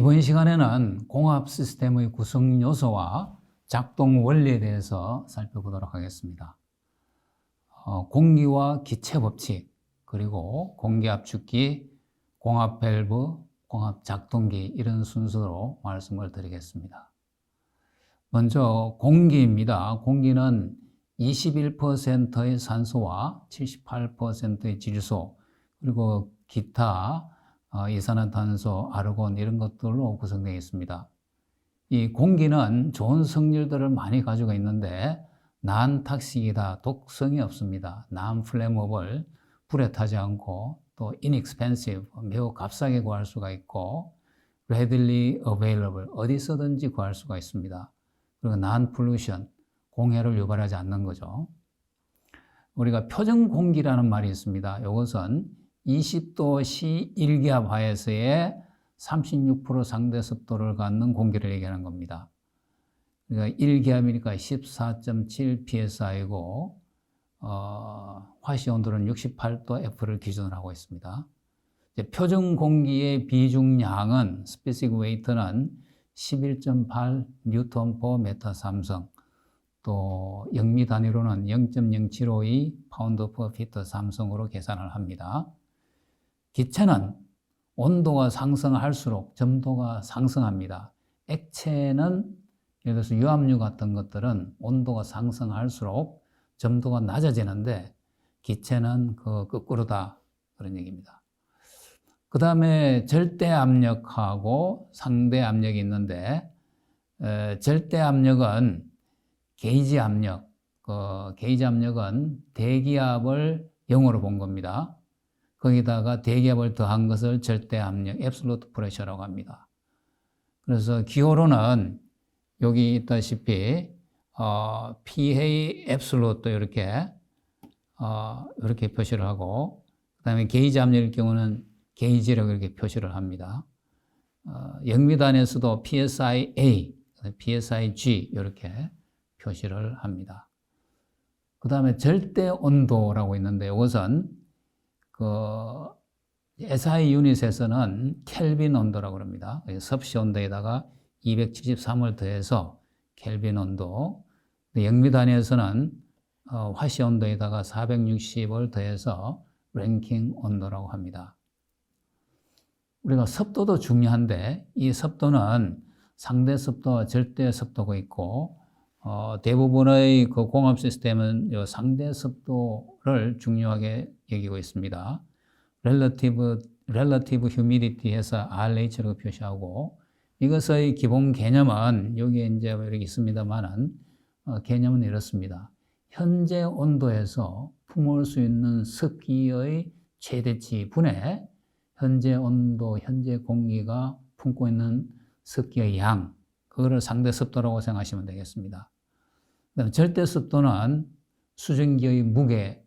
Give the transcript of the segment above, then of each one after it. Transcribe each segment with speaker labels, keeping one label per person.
Speaker 1: 이번 시간에는 공합 시스템의 구성 요소와 작동 원리에 대해서 살펴보도록 하겠습니다. 공기와 기체 법칙, 그리고 공기 압축기, 공합 밸브, 공합 작동기 이런 순서로 말씀을 드리겠습니다. 먼저 공기입니다. 공기는 21%의 산소와 78%의 질소, 그리고 기타 이산화탄소, 아르곤 이런 것들로 구성되어 있습니다. 이 공기는 좋은 성질들을 많이 가지고 있는데 난탁식이다, 독성이 없습니다. non-flammable, 불에 타지 않고, 또 inexpensive, 매우 값싸게 구할 수가 있고, readily available, 어디서든지 구할 수가 있습니다. 그리고 non-pollution, 공해를 유발하지 않는 거죠. 우리가 표정 공기라는 말이 있습니다. 이것은 20도 C1기압 하에서의 36% 상대 습도를 갖는 공기를 얘기하는 겁니다. 그러니까 1기압이니까 14.7 psi고 화씨 온도는 68도 F를 기준으로 하고 있습니다. 표정 공기의 비중량은 specific weight는 11.8 뉴턴 per 메타 삼성, 또 영미 단위로는 0.0752 파운드 per 피트 삼성으로 계산을 합니다. 기체는 온도가 상승할수록 점도가 상승합니다. 액체는 예를 들어서 유압류 같은 것들은 온도가 상승할수록 점도가 낮아지는데 기체는 거꾸로다, 그런 얘기입니다. 그 다음에 절대압력하고 상대압력이 있는데 절대압력은 게이지 압력, 게이지 압력은 대기압을 0으로 본 겁니다. 거기다가 대기압을 더한 것을 절대압력, absolute pressure라고 합니다. 그래서 기호로는 여기 있다시피 PA absolute 이렇게 표시를 하고, 그 다음에 게이지 압력일 경우는 게이지라고 이렇게 표시를 합니다. 영미단에서도 PSI-A, PSI-G 이렇게 표시를 합니다. 그 다음에 절대 온도라고 있는데 이것은 SI 유닛에서는 켈빈 온도라고 합니다. 섭씨 온도에다가 273을 더해서 켈빈 온도, 영미 단위에서는 화씨 온도에다가 460을 더해서 랭킹 온도라고 합니다. 우리가 습도도 중요한데 이 습도는 상대 습도와 절대 습도가 있고, 대부분의 공합 시스템은 상대 습도를 중요하게 여기고 있습니다. relative humidity 해서 RH라고 표시하고, 이것의 기본 개념은 여기에 이제 이렇게 있습니다만은, 개념은 이렇습니다. 현재 온도에서 품을 수 있는 습기의 최대치 분의 현재 온도, 현재 공기가 품고 있는 습기의 양, 그거를 상대 습도라고 생각하시면 되겠습니다. 그다음에 절대 습도는 수증기의 무게를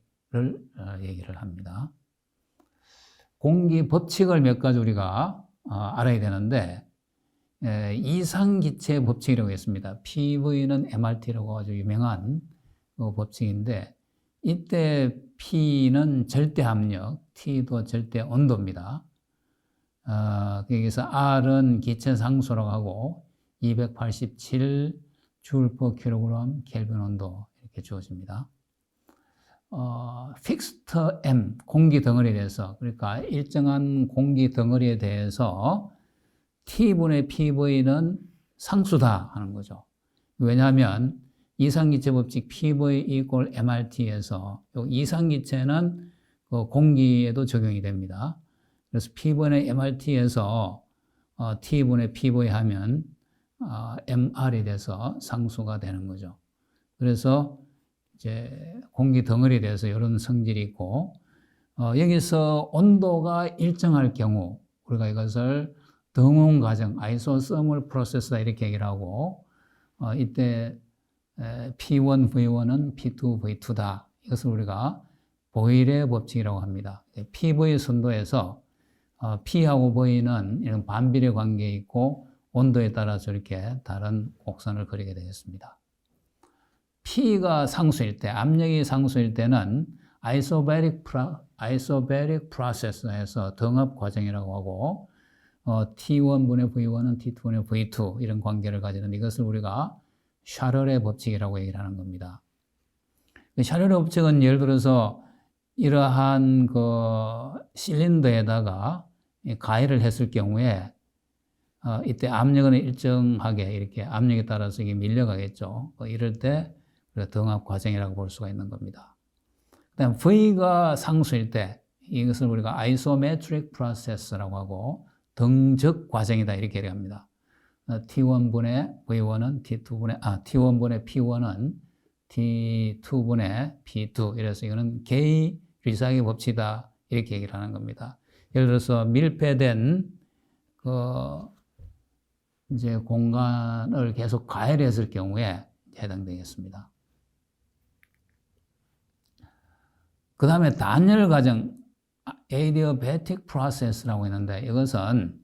Speaker 1: 얘기를 합니다. 공기 법칙을 몇 가지 우리가 알아야 되는데, 이상기체 법칙이라고 있습니다. PV는 MRT라고 아주 유명한 법칙인데, 이때 P는 절대 압력, T도 절대 온도입니다. 여기서 R은 기체 상수라고 하고 287 줄 per 킬로그램 켈빈 온도 이렇게 주어집니다. fixed M, 공기 덩어리에 대해서, 그러니까 일정한 공기 덩어리에 대해서 T분의 PV는 상수다 하는 거죠. 왜냐하면 이상기체 법칙 PV equal MRT에서 이상기체는 공기에도 적용이 됩니다. 그래서 P분의 MRT에서 T분의 PV 하면 MR이 돼서 상수가 되는 거죠. 그래서 이제 공기 덩어리에 대해서 이런 성질이 있고, 여기서 온도가 일정할 경우 우리가 이것을 등온 과정, 아이소서멀 프로세스다 이렇게 얘기를 하고, 이때 P1, V1은 P2, V2다. 이것을 우리가 보일의 법칙이라고 합니다. PV 순도에서 P하고 V는 이런 반비례 관계에 있고, 온도에 따라서 이렇게 다른 곡선을 그리게 되겠습니다. P가 상수일 때, 압력이 상수일 때는 아이소베릭 프로세스에서 등압 과정이라고 하고, T1분의 V1은 T2분의 V2 이런 관계를 가지는 이것을 우리가 샤를의 법칙이라고 얘기를 하는 겁니다. 샤를의 법칙은 예를 들어서 이러한 그 실린더에다가 가열을 했을 경우에 이때 압력은 일정하게 이렇게 압력에 따라서 이게 밀려가겠죠. 이럴 때 등압 과정이라고 볼 수가 있는 겁니다. 그다음 V가 상수일 때 이것을 우리가 아이소메트릭 프로세스라고 하고 등적 과정이다 이렇게 얘기합니다. T1분의 V1은 T1분의 P1은 T2분의 P2 이래서 이거는 K 리사의 법칙이다 이렇게 얘기를 하는 겁니다. 예를 들어서 밀폐된 이제 공간을 계속 가열했을 경우에 해당되겠습니다. 그 다음에 단열 과정, adiabatic process라고 있는데 이것은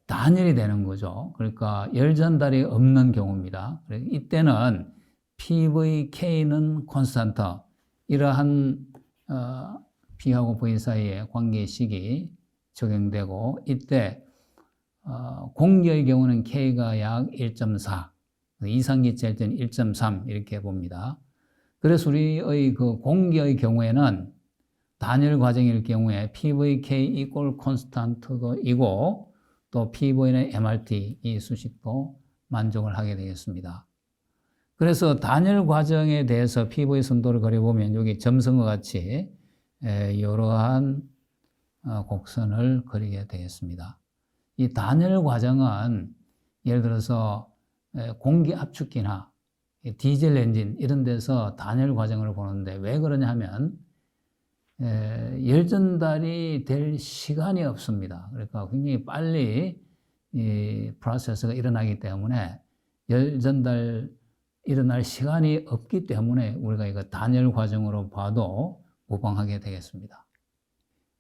Speaker 1: 단열이 되는 거죠. 그러니까 열 전달이 없는 경우입니다. 이때는 PVK는 콘스탄트, 이러한 P하고 V 사이의 관계식이 적용되고 이때 공기의 경우는 K가 약 1.4, 이상기체일 때는 1.3 이렇게 봅니다. 그래서 우리의 그 공기의 경우에는 단열 과정일 경우에 PVK equal constant이고 또 PV는 MRT 이 수식도 만족을 하게 되겠습니다. 그래서 단열 과정에 대해서 PV 선도를 그려보면 여기 점선과 같이 이러한 곡선을 그리게 되겠습니다. 이 단열 과정은 예를 들어서 공기 압축기나 디젤 엔진 이런 데서 단열 과정을 보는데 왜 그러냐 하면 열 전달이 될 시간이 없습니다. 그러니까 굉장히 빨리 이 프로세스가 일어나기 때문에 열 전달 일어날 시간이 없기 때문에 우리가 이거 단열 과정으로 봐도 무방하게 되겠습니다.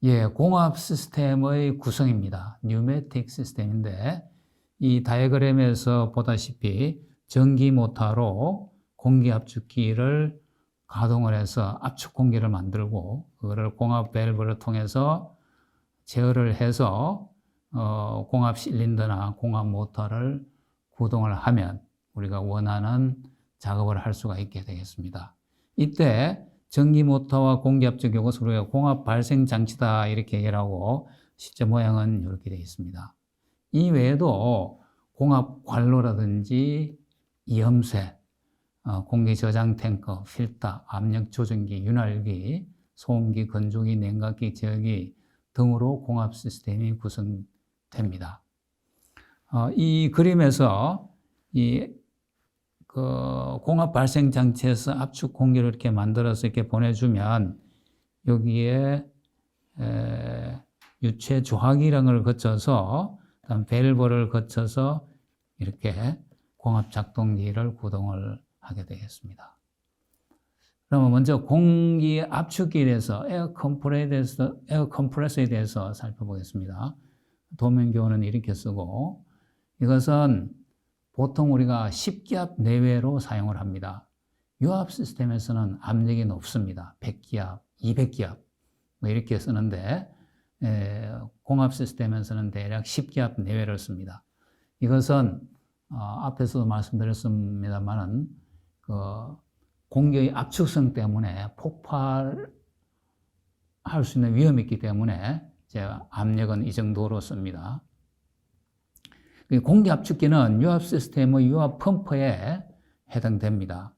Speaker 1: 예, 공합 시스템의 구성입니다. 뉴매틱 시스템인데 이 다이어그램에서 보다시피 전기 모터로 공기 압축기를 가동을 해서 압축 공기를 만들고 그거를 공합 밸브를 통해서 제어를 해서 공합 실린더나 공합 모터를 구동을 하면 우리가 원하는 작업을 할 수가 있게 되겠습니다. 이때 전기 모터와 공기 압축 이것을 우리가 공합 발생 장치다 이렇게 얘기를 하고 실제 모양은 이렇게 되어 있습니다. 이 외에도 공합 관로라든지 이염새, 공기 저장 탱커, 필터, 압력 조정기, 윤활기, 소음기, 건조기, 냉각기, 제어기 등으로 공합 시스템이 구성됩니다. 이 그림에서 공합 발생 장치에서 압축 공기를 이렇게 만들어서 이렇게 보내주면 여기에 유체 조화기라는 걸 거쳐서 그다음 밸브를 거쳐서 이렇게 공합 작동기를 구동을 하게 되겠습니다. 그러면 먼저 공기 압축기에 대해서 에어 컴프레서에 대해서 살펴보겠습니다. 도면교는 이렇게 쓰고 이것은 보통 우리가 10기압 내외로 사용을 합니다. 유압 시스템에서는 압력이 높습니다. 100기압, 200기압 뭐 이렇게 쓰는데 공합 시스템에서는 대략 10기압 내외를 씁니다. 이것은 앞에서도 말씀드렸습니다만은 공기의 압축성 때문에 폭발할 수 있는 위험이 있기 때문에 압력은 이 정도로 씁니다. 공기 압축기는 유압 시스템의 유압 펌프에 해당됩니다.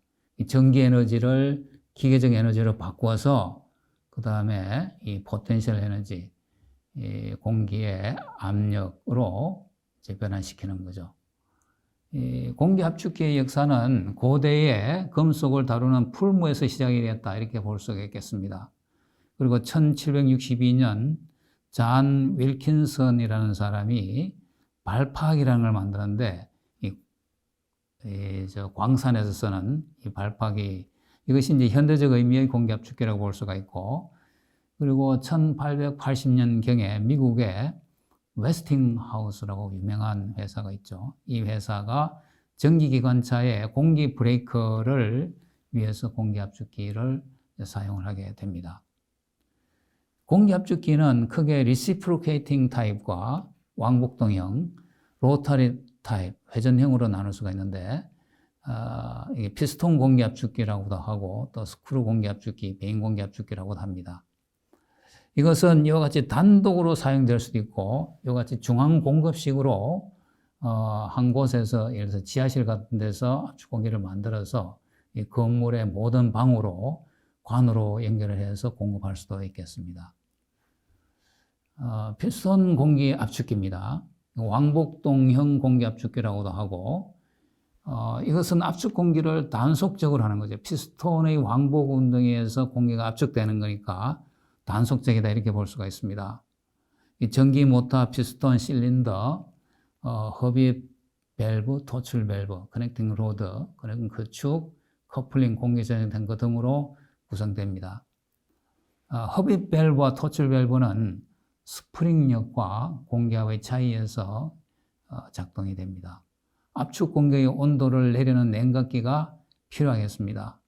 Speaker 1: 전기 에너지를 기계적 에너지로 바꾸어서 그 다음에 이 포텐셜 에너지, 이 공기의 압력으로 변환시키는 거죠. 이 공기 압축기의 역사는 고대의 금속을 다루는 풀무에서 시작이 되었다 이렇게 볼 수가 있겠습니다. 그리고 1762년 잔 윌킨슨이라는 사람이 발팍이라는 걸 만드는데 광산에서 쓰는 이 발팍이 이것이 이제 현대적 의미의 공기 압축기라고 볼 수가 있고 그리고 1880년경에 미국의 웨스팅하우스라고 유명한 회사가 있죠. 이 회사가 전기기관차에 공기 브레이커를 위해서 공기 압축기를 사용을 하게 됩니다. 공기 압축기는 크게 reciprocating 타입과 왕복동형, 로터리 타입, 회전형으로 나눌 수가 있는데, 이게 피스톤 공기 압축기라고도 하고, 또 스크루 공기 압축기, 베인 공기 압축기라고도 합니다. 이것은 이와 같이 단독으로 사용될 수도 있고, 이와 같이 중앙 공급식으로 한 곳에서, 예를 들어서 지하실 같은 데서 압축 공기를 만들어서 이 건물의 모든 방으로 관으로 연결을 해서 공급할 수도 있겠습니다. 피스톤 공기 압축기입니다. 왕복동형 공기 압축기라고도 하고, 이것은 압축 공기를 단속적으로 하는 거죠. 피스톤의 왕복 운동에 의해서 공기가 압축되는 거니까 단속적이다 이렇게 볼 수가 있습니다. 이 전기 모터, 피스톤, 실린더, 흡입 밸브, 토출 밸브, 커넥팅 로드, 커넥팅 거축, 커플링 공기 전이된 것 등으로 구성됩니다. 흡입 밸브와 토출 밸브는 스프링력과 공기압의 차이에서 작동이 됩니다. 압축 공기의 온도를 내리는 냉각기가 필요하겠습니다.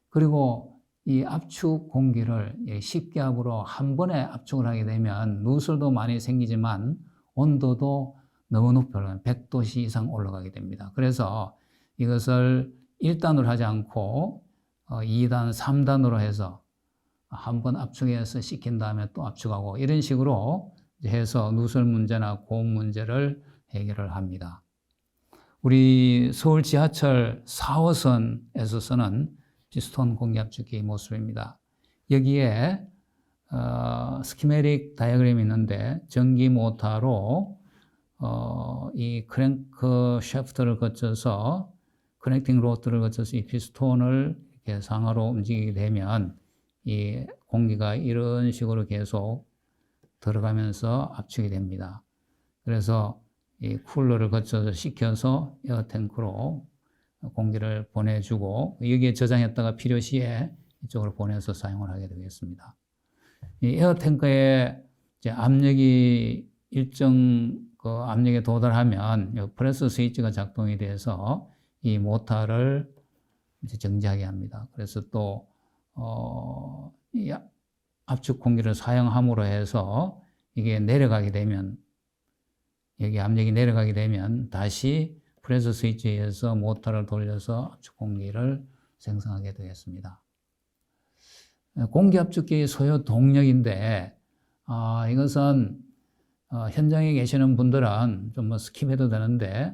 Speaker 1: 그리고 이 압축 공기를 식기압으로 한 번에 압축을 하게 되면 누설도 많이 생기지만 온도도 너무 높아요. 100도씨 이상 올라가게 됩니다. 그래서 이것을 1단으로 하지 않고 2단, 3단으로 해서 한 번 압축해서 식힌 다음에 또 압축하고 이런 식으로 해서 누설 문제나 고온 문제를 해결을 합니다. 우리 서울 지하철 4호선에서 쓰는 피스톤 공기 압축기 모습입니다. 여기에 스키매틱 다이어그램이 있는데 전기 모터로 이 크랭크 샤프트를 거쳐서 커넥팅 로드를 거쳐서 이 피스톤을 이렇게 상하로 움직이게 되면 이 공기가 이런 식으로 계속 들어가면서 압축이 됩니다. 그래서 이 쿨러를 거쳐서 식혀서 에어탱크로 공기를 보내주고 여기에 저장했다가 필요시에 이쪽으로 보내서 사용을 하게 되겠습니다. 이 에어탱크에 이제 압력이 일정 그 압력에 도달하면 프레스 스위치가 작동이 돼서 이 모터를 이제 정지하게 합니다. 그래서 또 이 압축 공기를 사용함으로 해서 이게 내려가게 되면 여기 압력이 내려가게 되면 다시 프레스 스위치에 의해서 모터를 돌려서 압축 공기를 생성하게 되겠습니다. 공기 압축기의 소요 동력인데 이것은 현장에 계시는 분들은 좀 뭐 스킵해도 되는데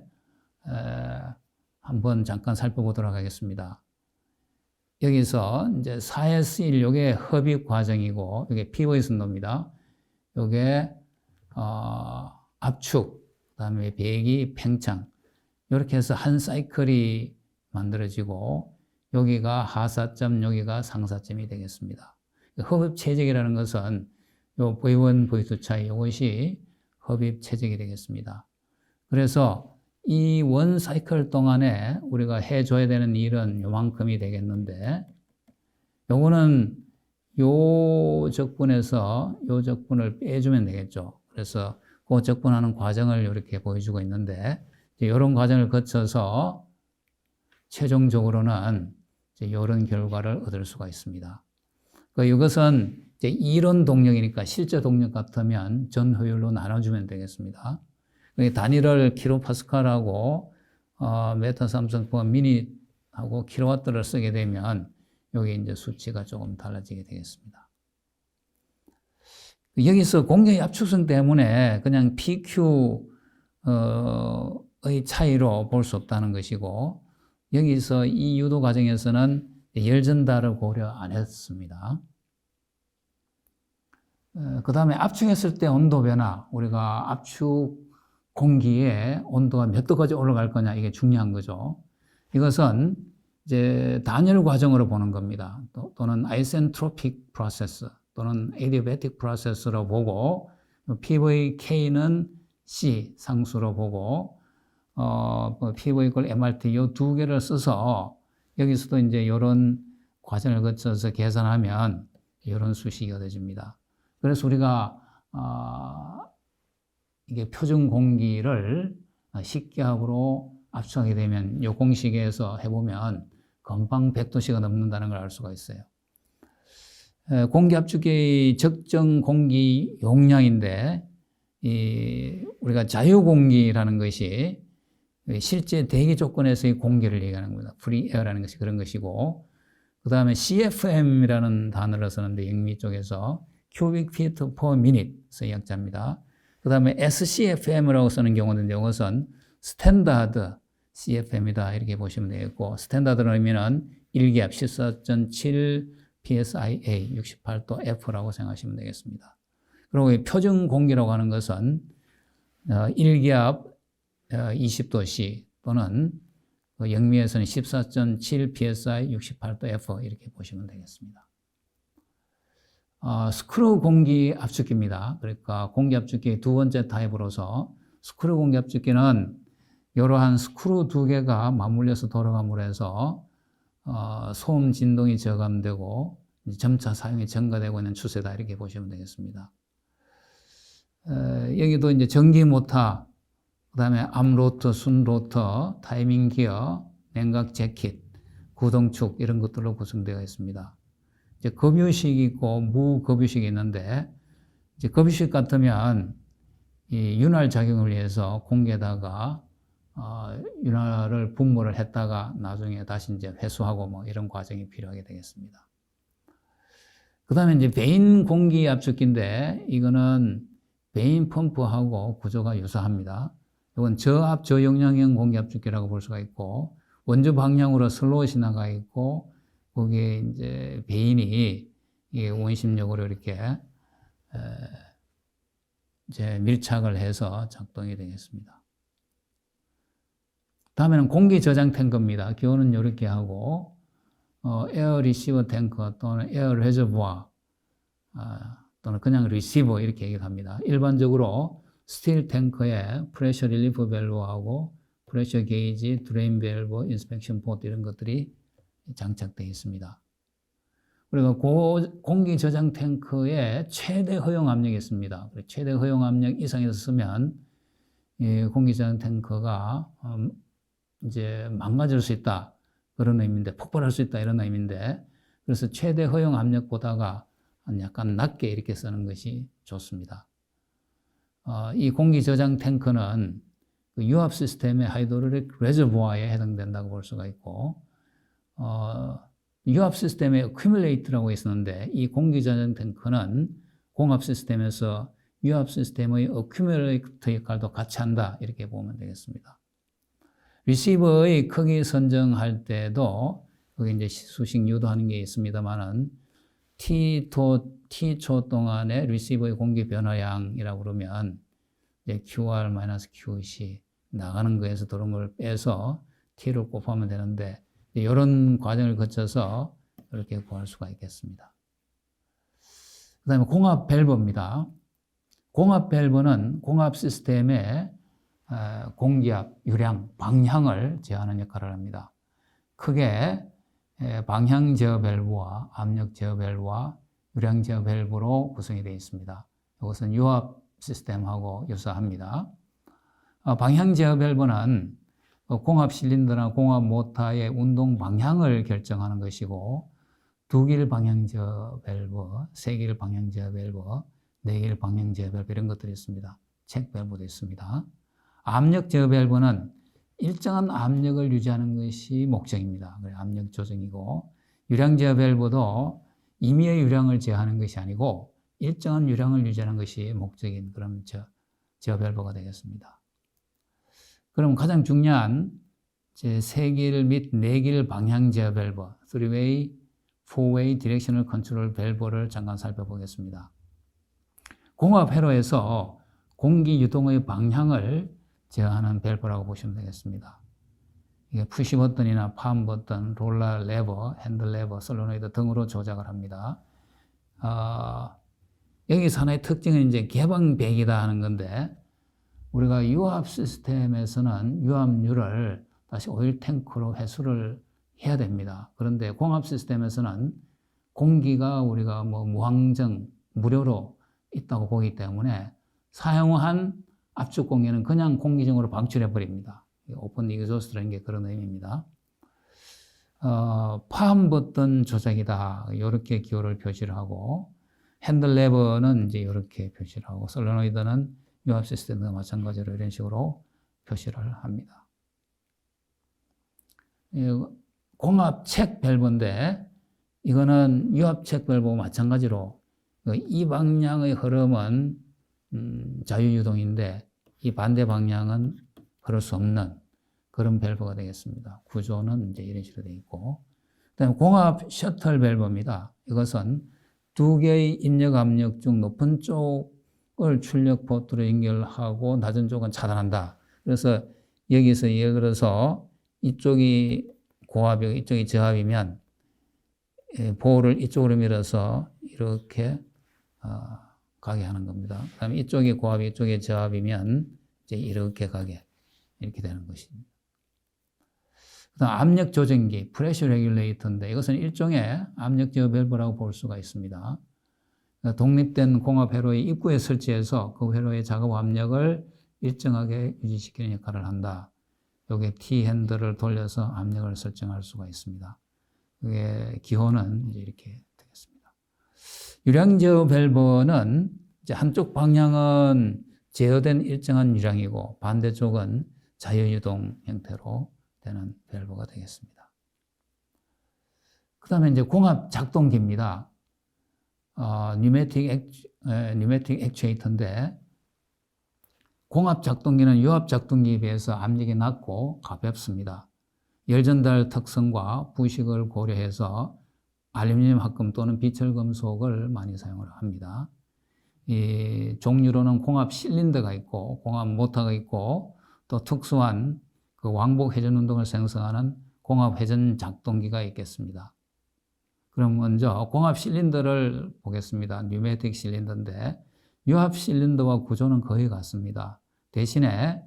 Speaker 1: 한번 잠깐 살펴보도록 하겠습니다. 여기서 이제 4S1 요게 흡입 과정이고 이게 PV 순도입니다. 요게 압축, 그다음에 배기, 팽창 이렇게 해서 한 사이클이 만들어지고 여기가 하사점, 여기가 상사점이 되겠습니다. 흡입 최적이라는 것은 요 V1, V2 차이 이것이 흡입 최적이 되겠습니다. 그래서 이 원 사이클 동안에 우리가 해줘야 되는 일은 요만큼이 되겠는데 요거는 요 적분에서 요 적분을 빼주면 되겠죠. 그래서 그 적분하는 과정을 이렇게 보여주고 있는데 이런 과정을 거쳐서 최종적으로는 이런 결과를 얻을 수가 있습니다. 이것은 이론 동력이니까 실제 동력 같으면 전효율로 나눠주면 되겠습니다. 단위를 킬로파스칼하고 메타 삼성포 미닛하고 킬로와트를 쓰게 되면 여기 이제 수치가 조금 달라지게 되겠습니다. 여기서 공기의 압축성 때문에 그냥 PQ의 차이로 볼 수 없다는 것이고 여기서 이 유도 과정에서는 열전달을 고려 안 했습니다. 그 다음에 압축했을 때 온도 변화, 우리가 압축 공기의 온도가 몇 도까지 올라갈 거냐, 이게 중요한 거죠. 이것은 이제 단열 과정으로 보는 겁니다. 또는 아이센트로픽 프로세스, 또는 에디어베틱 프로세스로 보고, PVK는 C 상수로 보고, PV 이퀄 MRT 이 두 개를 써서 여기서도 이제 이런 과정을 거쳐서 계산하면 이런 수식이 얻어집니다. 그래서 우리가 이게 표준 공기를 식기압으로 압축하게 되면 이 공식에서 해보면 금방 100도씨가 넘는다는 걸 알 수가 있어요. 공기 압축계의 적정 공기 용량인데 우리가 자유공기라는 것이 실제 대기 조건에서의 공기를 얘기하는 겁니다. free air라는 것이 그런 것이고, 그 다음에 CFM이라는 단어를 쓰는데 영미 쪽에서 cubic feet per minute의 약자입니다. 그 다음에 SCFM이라고 쓰는 경우는 이것은 스탠다드 CFM이다 이렇게 보시면 되겠고, 스탠다드는 의미는 1기압 14.7 PSIA 68도 F라고 생각하시면 되겠습니다. 그리고 표준 공기라고 하는 것은 1기압 20도 C 또는 영미에서는 14.7 PSI 68도 F 이렇게 보시면 되겠습니다. 스크루 공기 압축기입니다. 그러니까 공기 압축기의 두 번째 타입으로서 스크루 공기 압축기는 이러한 스크루 두 개가 맞물려서 돌아감으로 해서 소음 진동이 저감되고 점차 사용이 증가되고 있는 추세다 이렇게 보시면 되겠습니다. 여기도 이제 전기 모터, 그 다음에 암 로터, 순 로터, 타이밍 기어, 냉각 재킷, 구동축 이런 것들로 구성되어 있습니다. 이제 급유식이 있고 무급유식이 있는데, 이제 급유식 같으면 이 윤활 작용을 위해서 공기에다가 윤활을 분무를 했다가 나중에 다시 이제 회수하고 뭐 이런 과정이 필요하게 되겠습니다. 그 다음에 이제 베인 공기 압축기인데, 이거는 베인 펌프하고 구조가 유사합니다. 이건 저압, 저용량형 공기 압축기라고 볼 수가 있고, 원주 방향으로 슬롯이 나가 있고, 거기에 이제 베인이 원심력으로 이렇게 이제 밀착을 해서 작동이 되겠습니다. 다음에는 공기 저장 탱크입니다. 기호는 이렇게 하고, 에어 리시버 탱크 또는 에어 레저부아 또는 그냥 리시버 이렇게 얘기합니다. 일반적으로 스틸 탱크에 프레셔 릴리프 밸브하고 프레셔 게이지, 드레인 밸브, 인스펙션 포트 이런 것들이 장착되어 있습니다. 그리고 공기 저장 탱크에 최대 허용 압력이 있습니다. 최대 허용 압력 이상에서 쓰면 공기 저장 탱크가 이제 망가질 수 있다 그런 의미인데, 폭발할 수 있다 이런 의미인데, 그래서 최대 허용 압력보다가 약간 낮게 이렇게 쓰는 것이 좋습니다. 이 공기 저장 탱크는 그 유압 시스템의 하이드롤릭 레저부아에 해당된다고 볼 수가 있고, 유압 시스템의 어큐뮬레이터라고 있었는데, 이 공기 저장 탱크는 공압 시스템에서 유압 시스템의 어큐뮬레이터 역할도 같이 한다 이렇게 보면 되겠습니다. 리시버의 크기 선정할 때도 거기 이제 수식 유도하는 게 있습니다만은 T초 동안의 리시버의 공기 변화량이라고 그러면 이제 QR-QC 나가는 거에서 들어온 걸 빼서 T를 곱하면 되는데, 이런 과정을 거쳐서 이렇게 구할 수가 있겠습니다. 그 다음에 공압 밸브입니다. 공압 밸브는 공압 시스템의 공기압, 유량, 방향을 제어하는 역할을 합니다. 크게 방향 제어 밸브와 압력 제어 밸브와 유량 제어 밸브로 구성이 되어 있습니다. 이것은 유압 시스템하고 유사합니다. 방향 제어 밸브는 공압 실린더나 공압 모터의 운동 방향을 결정하는 것이고, 2길 방향 제어 밸브, 3길 방향 제어 밸브, 4길 방향 제어 밸브 이런 것들이 있습니다. 책 밸브도 있습니다. 압력 제어 밸브는 일정한 압력을 유지하는 것이 목적입니다. 압력 조정이고, 유량 제어 밸브도 임의의 유량을 제어하는 것이 아니고 일정한 유량을 유지하는 것이 목적인 그런 제어 밸브가 되겠습니다. 그럼 가장 중요한 3길 및 4길 방향 제어 밸브, 3-way, 4-way 디렉셔널 컨트롤 밸브를 잠깐 살펴보겠습니다. 공압 회로에서 공기 유동의 방향을 제어하는 밸브라고 보시면 되겠습니다. 이게 푸시 버튼이나 팜 버튼, 롤러 레버, 핸들 레버, 솔로노이드 등으로 조작을 합니다. 여기서 하나의 특징은 이제 개방배기다 하는 건데, 우리가 유압 시스템에서는 유압유를 다시 오일 탱크로 회수를 해야 됩니다. 그런데 공압 시스템에서는 공기가 우리가 뭐 무항정, 무료로 있다고 보기 때문에 사용한 압축 공기는 그냥 공기중으로 방출해 버립니다. 오픈 이그조스트라는 게 그런 의미입니다. 파함 버튼 조작이다. 이렇게 기호를 표시를 하고, 핸들 레버는 이제 이렇게 표시를 하고, 솔레노이드는 유압 시스템과 마찬가지로 이런 식으로 표시를 합니다. 공합 책 밸브인데, 이거는 유압 책 밸브와 마찬가지로 이 방향의 흐름은 자유유동인데, 이 반대 방향은 흐를 수 없는 그런 밸브가 되겠습니다. 구조는 이제 이런 식으로 되어 있고, 그다음에 공합 셔틀 밸브입니다. 이것은 두 개의 인력 압력 중 높은 쪽을 출력 포트로 연결하고 낮은 쪽은 차단한다. 그래서 여기서 예를 들어서 이쪽이 고압이고 이쪽이 저압이면 보호를 이쪽으로 밀어서 이렇게 가게 하는 겁니다. 그다음에 이쪽이 고압이 이쪽이 저압이면 이제 이렇게 가게 이렇게 되는 것입니다. 그다음 압력 조정기, 프레셔 레귤레이터인데 이것은 일종의 압력 제어 밸브라고 볼 수가 있습니다. 독립된 공합 회로의 입구에 설치해서 그 회로의 작업 압력을 일정하게 유지시키는 역할을 한다. 여기에 T 핸들을 돌려서 압력을 설정할 수가 있습니다. 그게 기호는 이제 이렇게 되겠습니다. 유량 제어 밸브는 이제 한쪽 방향은 제어된 일정한 유량이고 반대쪽은 자유유동 형태로 되는 밸브가 되겠습니다. 그 다음에 이제 공합 작동기입니다. 뉴매틱 액추에이터인데 공합 작동기는 유압 작동기에 비해서 압력이 낮고 가볍습니다. 열전달 특성과 부식을 고려해서 알루미늄 합금 또는 비철금속을 많이 사용을 합니다. 이 종류로는 공합 실린더가 있고 공합 모터가 있고 또 특수한 그 왕복 회전 운동을 생성하는 공합 회전 작동기가 있겠습니다. 그럼 먼저 공합 실린더를 보겠습니다. 뉴매틱 실린더인데 유압 실린더와 구조는 거의 같습니다. 대신에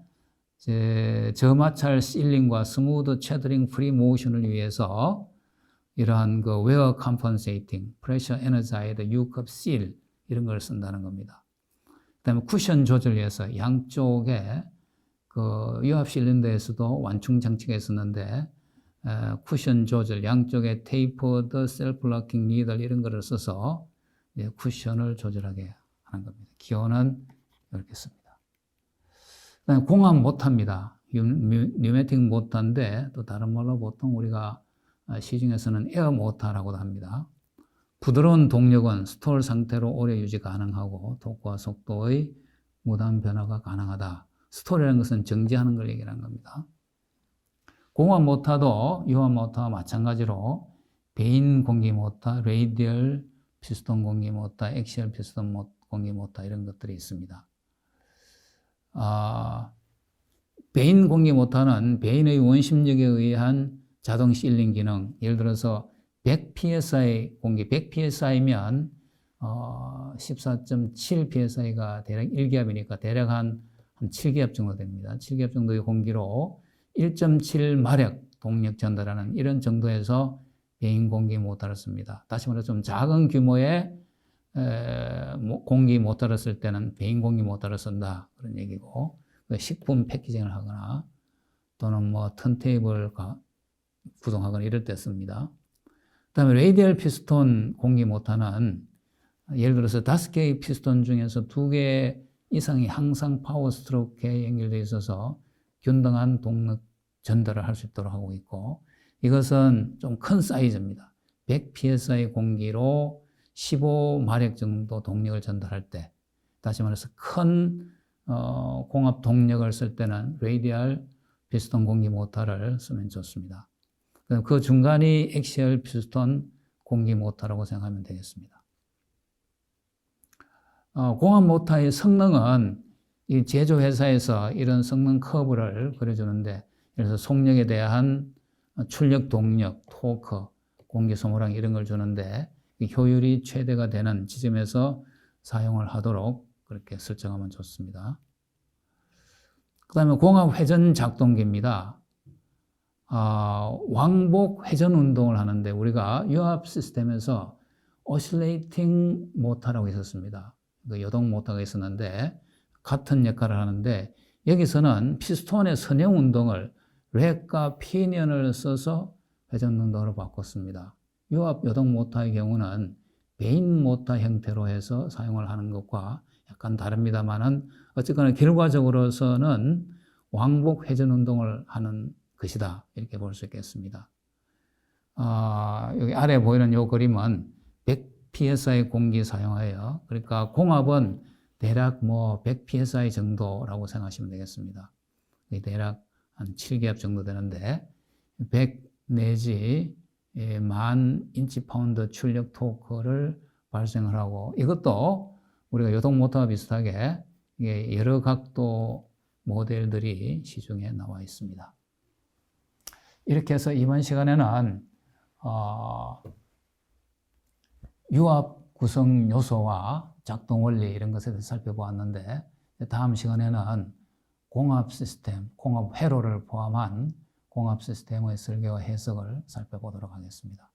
Speaker 1: 저마찰 실링과 스무드 채더링 프리 모션을 위해서 이러한 그 웨어 컴펀세이팅, 프레셔 에너자이드 U컵 실 이런 걸 쓴다는 겁니다. 그다음에 쿠션 조절을 위해서 양쪽에 그 유압 실린더에서도 완충 장치가 있었는데 쿠션 조절, 양쪽에 테이퍼드 셀프 락킹 니들 이런 거를 써서 쿠션을 조절하게 하는 겁니다. 기호는 이렇게 씁니다. 그다음에 공합 모터입니다. 뉴매틱 모터인데 또 다른 말로 보통 우리가 시중에서는 에어 모터라고도 합니다. 부드러운 동력은 스톨 상태로 오래 유지 가능하고 토크와 속도의 무단 변화가 가능하다. 스톨이라는 것은 정지하는 걸 얘기하는 겁니다. 공합 모터도 유압 모터와 마찬가지로 베인 공기 모터, 레이디얼 피스톤 공기 모터, 액시얼 피스톤 공기 모터 이런 것들이 있습니다. 베인 공기 모터는 베인의 원심력에 의한 자동 실링 기능, 예를 들어서 100psi 공기, 100psi면 14.7psi가 대략 1기압이니까 대략 한 7기압 정도 됩니다. 7기압 정도의 공기로 1.7 마력 동력 전달하는 이런 정도에서 베인 공기 모터를 씁니다. 다시 말해서 좀 작은 규모의 공기 모터를 쓸 때는 베인 공기 모터를 쓴다 그런 얘기고, 식품 패키징을 하거나 또는 뭐 턴테이블 구동하거나 이럴 때 씁니다. 그다음에 레이디얼 피스톤 공기 모터는 예를 들어서 5개의 피스톤 중에서 2개 이상이 항상 파워 스트로크에 연결되어 있어서 균등한 동력 전달을 할 수 있도록 하고 있고, 이것은 좀 큰 사이즈입니다. 100psi 공기로 15마력 정도 동력을 전달할 때, 다시 말해서 큰 공합 동력을 쓸 때는 레이디얼 피스톤 공기 모터를 쓰면 좋습니다. 그 중간이 액시얼 피스톤 공기 모터라고 생각하면 되겠습니다. 공합 모터의 성능은 이 제조회사에서 이런 성능 커브를 그려주는데, 그래서 속력에 대한 출력 동력, 토크, 공기 소모량 이런 걸 주는데 효율이 최대가 되는 지점에서 사용을 하도록 그렇게 설정하면 좋습니다. 그 다음에 공합 회전 작동기입니다. 왕복 회전 운동을 하는데 우리가 유압 시스템에서 오실레이팅 모터라고 있었습니다. 그 여동 모터가 있었는데 같은 역할을 하는데, 여기서는 피스톤의 선형 운동을 렉과 피니언을 써서 회전 운동으로 바꿨습니다. 유압 요동 모터의 경우는 베인 모터 형태로 해서 사용을 하는 것과 약간 다릅니다만은 어쨌거나 결과적으로서는 왕복 회전 운동을 하는 것이다. 이렇게 볼 수 있겠습니다. 여기 아래 보이는 이 그림은 100psi 공기 사용하여, 그러니까 공압은 대략 100psi 정도라고 생각하시면 되겠습니다. 대략 한 7기압 정도 되는데 100 내지 10,000인치/파운드 출력 토크를 발생을 하고, 이것도 우리가 요동 모터와 비슷하게 여러 각도 모델들이 시중에 나와 있습니다. 이렇게 해서 이번 시간에는 유압 구성 요소와 작동 원리 이런 것에 대해서 살펴보았는데, 다음 시간에는 공압 시스템, 공압 회로를 포함한 공압 시스템의 설계와 해석을 살펴보도록 하겠습니다.